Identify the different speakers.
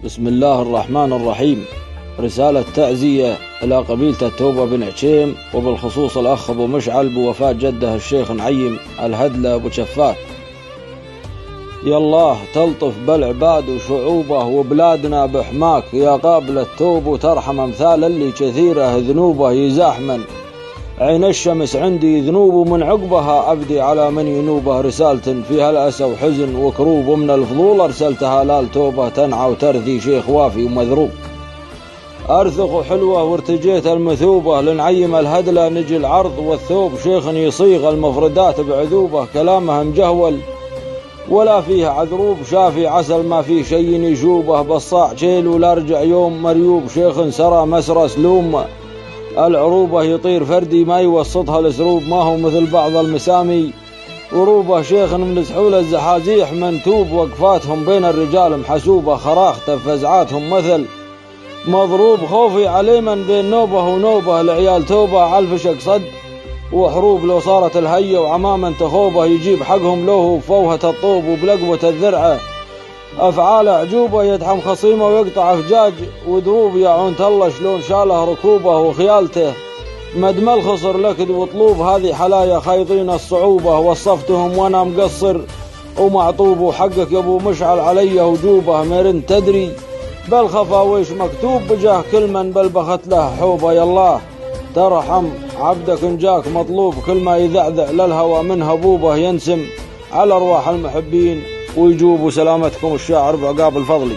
Speaker 1: بسم الله الرحمن الرحيم. رسالة تعزية إلى قبيلة التوبة بن عشيم، وبالخصوص الأخ أبو مشعل بوفاة جده الشيخ نعيم الهدلة أبو شفات. يا الله تلطف بالعباد وشعوبه وبلادنا بحماك، يا قابل التوب وترحم أمثال اللي كثيرة ذنوبه يزاحمن. عين الشمس عندي ذنوب من عقبها أبدي على من ينوبه. رسالة فيها الأسى وحزن وكروب، ومن الفضول أرسلتها لال توبة تنعى وترثي شيخ وافي ومذروب. أرثق حلوة وارتجيت المثوبة، لنعيم الهدلة نجي العرض والثوب. شيخ يصيغ المفردات بعذوبة، كلامه مجهول ولا فيه عذروب. شافي عسل ما فيه شي يشوبه، بصاع شيل ولا رجع يوم مريوب. شيخ سرى مسرى سلوم العروبة، يطير فردي ما يوسطها الاسروب. ما هو مثل بعض المسامي وروبه، شيخ من سحول الزحازيح منتوب. وقفاتهم بين الرجال محسوبة، خراخته فزعاتهم مثل مضروب. خوفي عليه من بين نوبه ونوبه، العيال توبة عالفشق صد وحروب. لو صارت الهية وعماما تخوبه، يجيب حقهم له فوهة الطوب وبلقوة الذرعة. أفعال عجوبة يدحم خصيمه ويقطع أفجاج ودروب. يا عونت الله شلون شاله ركوبه وخيالته، مدم الخصر لكد وطلوب. هذه حلايا خايطين الصعوبة، وصفتهم وانا مقصر ومعطوب. وحقك يا ابو مشعل علي وجوبه، ميرن تدري بل خفا ويش مكتوب. بجاه كل من بل بخت له حوبه، يا الله ترحم عبدك ان جاك مطلوب. كل ما يذعذع للهوى من هبوبه، ينسم على ارواح المحبين ويجوب. سلامتكم الشاعر بعقاب الفضلي.